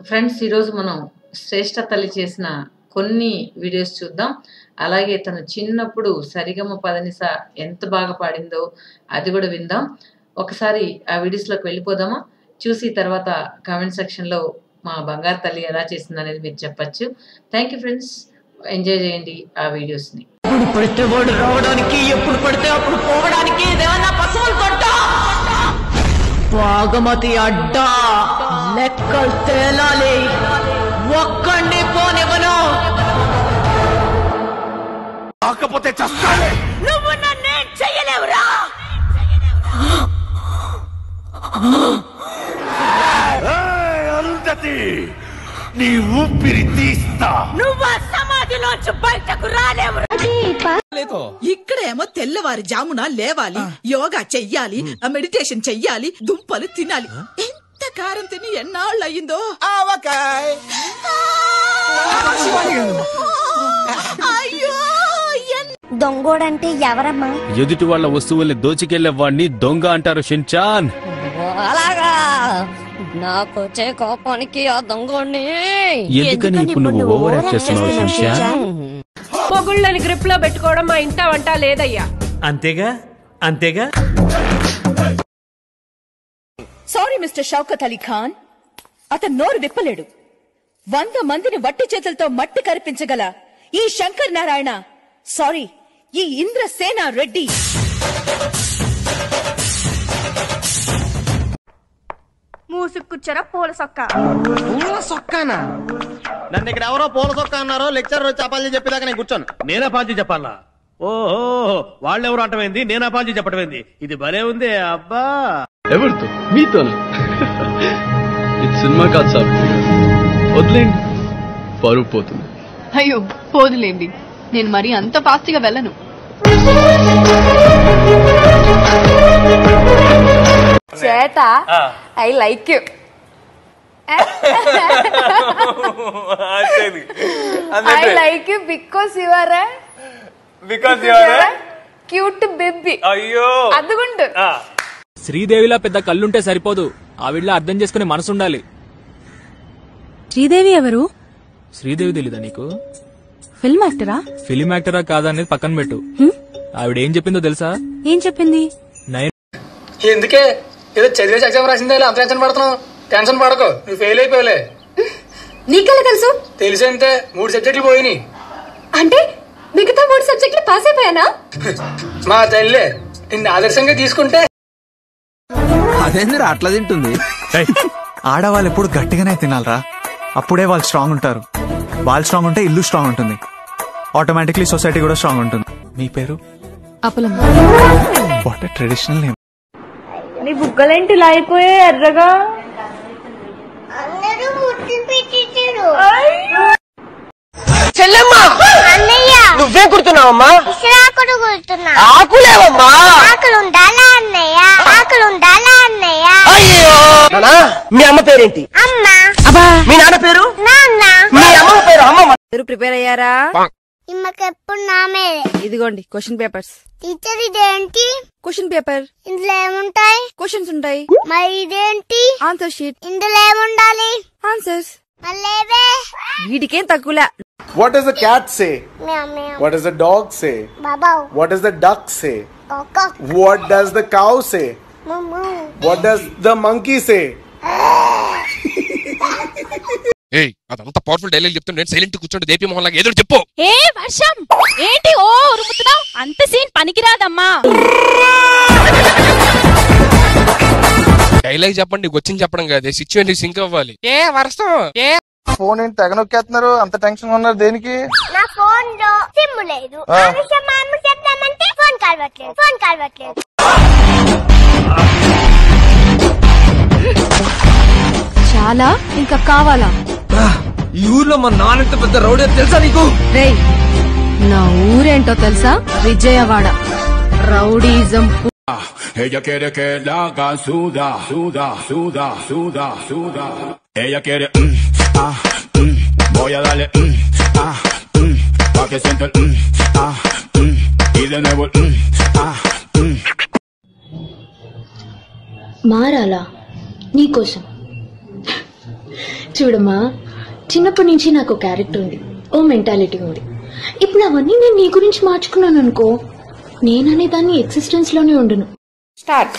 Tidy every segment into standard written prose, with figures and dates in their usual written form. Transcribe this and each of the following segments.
Friends, ఈరోజు మనం శ్రేష్ఠ తల్లి చేసిన కొన్ని వీడియోస్ చూద్దాం. అలాగే తను చిన్నప్పుడు సరిగమ పదనిస ఎంత బాగా పాడిందో అది కూడా విందాం. ఒకసారి ఆ వీడియోస్లోకి వెళ్ళిపోదామా? చూసి తర్వాత కామెంట్ సెక్షన్లో మా బంగారు తల్లి ఎలా చేసింది అనేది మీరు చెప్పచ్చు. థ్యాంక్ యూ ఫ్రెండ్స్, ఎంజాయ్ చేయండి ఆ వీడియోస్ని. ఎప్పుడు పడితే వాడు రావడానికి, ఎప్పుడు పడితే అప్పుడు పోవడానికి ఏదైనా పశువులు కొట్టా బాగమతి అడ్డా లెక్కలు తేలాలి. ఒక్కడిని పోనివ్వను. కాకపోతే చస్తాలే. నువ్వు నన్నేం చెయ్యలేవురా. అరుంధతి, నీ ఊపిరి తీస్తా. నువ్వు సమాధిలోంచి బయటకు రాలేవు. ఇక్కడేమో తెల్లవారి జామున లేవాలి, యోగా చెయ్యాలి, మెడిటేషన్ చెయ్యాలి, దుంపలు తినాలి. ఎంత కారం తిని ఎన్నాళ్ళు అయ్యిందో. అయ్యో, దొంగోడంటే ఎవరమ్మా? ఎదుటి వాళ్ళ వస్తువుల్ని దోచుకెళ్లే వాడిని దొంగ అంటారు షిన్చాన్. అలాగా, నాకొచ్చే కోపానికి ఆ దొంగోడిని ఎందుకని ఇప్పుడు నువ్వు ఓవర్ యాక్ట్ చేస్తున్నావు షిన్చాన్? మొగుళ్ళని గ్రిప్ లో పెట్టుకోవడం మా ఇంట వంట లేదయ్యా. అంతేగా అంతేగా. సారీ మిస్టర్ షౌకత్ అలీ ఖాన్, అతను నోరు విప్పలేడు. 100 మందిని వట్టి చేతులతో మట్టి కరిపించగల ఈ శంకర్ నారాయణ, సారీ, ఈ ఇంద్రసేన రెడ్డి. మూసుకుచ్చరా పూల సొక్క. పూల సొక్కానా? నన్ను ఇక్కడ ఎవరో పూల సొక్క అన్నారో లెక్చర్ వచ్చి అపాలజీ చెప్పేదాకా నేను కూర్చోను. నేను అపాలజీ చెప్పాలా? ఓహో, వాళ్ళెవరు అంటమైంది, నేను అపాలజీ చెప్పటమైంది. ఇది భలే ఉంది. అబ్బా, ఎవరితో? మీతోనా? ఇది సినిమా కాదు సార్, వదిలేండి, పరువు పోతుంది. అయ్యో పోదులేండి, నేను మరి అంత ఫాస్ట్ గా వెళ్ళను. చేత I like you. I like you because you are cute baby. అయ్యో అదుగుండు. శ్రీదేవిలా పెద్ద కళ్ళుంటే సరిపోదు, ఆవిడలా అర్థం చేసుకునే మనసు ఉండాలి. శ్రీదేవి ఎవరు? శ్రీదేవి తెలీదా నీకు? ఫిల్మ్ యాక్టరా? ఫిలిం యాక్టరా కాదా అనేది పక్కన పెట్టు. ఆవిడ ఏం చెప్పిందో తెలుసా? ఏం చెప్పింది? ఎందుకే ఏదో చదివేసి ఎగ్జామ్ రాసిందే అంత టెన్షన్ పడుతున్నావు? టెన్షన్ పడకు, నువ్వు ఫెయిల్ అయిపోలే. నీకెలా తెలుసు? తెలిసంతే, 3 సబ్జెక్టులు పోయినాయి. అంటే మిగతా 3 సబ్జెక్టులు పాస్ అయిపోయానా? మా తల్లి నిన్ను ఆదర్శంగా తీసుకుంటే. అదేందిరా అట్లా తింటుంది? ఆడవాళ్ళు ఎప్పుడు గట్టిగానే తినాలరా, అప్పుడే వాళ్ళు స్ట్రాంగ్ ఉంటారు. వాళ్ళు స్ట్రాంగ్ ఉంటే ఇల్లు స్ట్రాంగ్ ఉంటుంది, ఆటోమేటిక్లీ సొసైటీ కూడా స్ట్రాంగ్ ఉంటుంది. మీ పేరు? Apalam. What a traditional name. నీ బుగ్గలేంటి ఇలా అయిపోయా ఎర్రగా? చెల్లెమ్మా, నువ్వే కుడుతున్నావమ్మా? ఆకులేవమ్మా. అయ్యో, మీ అమ్మ పేరేంటి? మీ నాన్న పేరు? మీ అమ్మ పేరు? అమ్మ. ప్రిపేర్ అయ్యారా? ఇమ్మకెప్పుడు నామే. ఇదిగోండి క్వశ్చన్ పేపర్స్. టీచర్ ఇదేంటి? Question paper. ఇందులో ఏముంటాయి? క్వశ్చన్స్ ఉంటాయి. మరి ఇదేంటి? Answer sheet. ఇందులో ఏముండాలి? Answers. మళ్ళేవే వీటికేం తక్కువలే. What does the cat say? Meow meow. What does the dog say? Babao. What does the duck say? Coco. What does the cow say? Moo moo. What does the monkey say? ఏయ్, అదంతా powerful dialogue చెప్తుంటే నేను silent కూర్చోండి. దేపి మొహన్ లాగా ఏదో చెప్పు. ఏ వర్షం ఏంటి ఓ ఉరుముతున్నావు? అంత సీన్ పనికిరాదమ్మా. డైలాగ్ చెప్పండి, వచ్చింది చెప్పడం కాదు, సిచ్యువేషన్ సింక్ అవ్వాలి. ఏ వర్షం, ఏ ఫోన్ ఏంటి తెగ నొక్కేస్తున్నారు? అంత టెన్షన్ ఉన్నారు దేనికి? నా ఫోన్ లో సిమ్ లేదు. ఆ విషయం మా అమ్మ చెప్దామంటే ఫోన్ కలవట్లేదు. చాలా ఇంకా కావాలా? ఈ ఊర్లో మా నాన్నంత పెద్ద రౌడీ తెలుసా నీకు? రేయ్, నా ఊరేంటో తెలుసా? Vijayawada. Rowdyism. Ella quiere que la haga suda, suda, suda, suda, suda. Ella quiere voy a darle pa' que sienta el y de nuevo el మారాలా నీకోసం. చూడమ్మా, చిన్నప్పటి నుంచి నాకు క్యారెక్టర్ ఉంది, ఓ మెంటాలిటీ ఉంది. ఇప్పుడు అవన్నీ నేను నీ గురించి మార్చుకున్నాను అనుకో, నేననే దాన్ని ఎగ్జిస్టెన్స్ లోనే ఉండను. Start.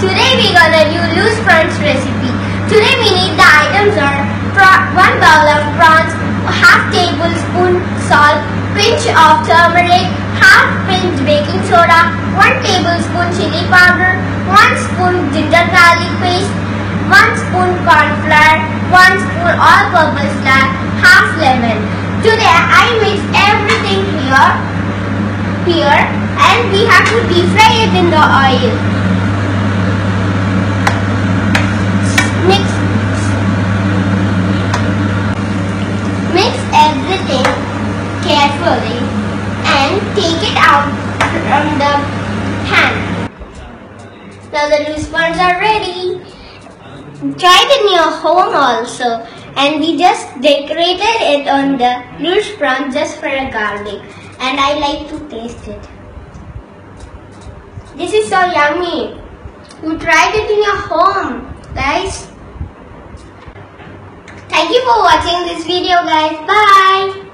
Today we got a new loose prawns recipe. Today we need the items are 1 bowl of prawns, half tablespoon salt, pinch of turmeric, half pinch baking soda, 1 tablespoon chili powder, 1 spoon ginger garlic paste, 1 spoon corn flour, 1 spoon all-purpose flour, half lemon. Today I mix everything here and we have to deep fry it in the oil. Mix everything carefully and take it out from the pan. Now the loose buns are ready. Try it in your home also, and we just decorated it on the loose prawns just for a garlic, and I like to taste it. This is so yummy. You tried it in your home, guys. Thank you for watching this video, guys. Bye.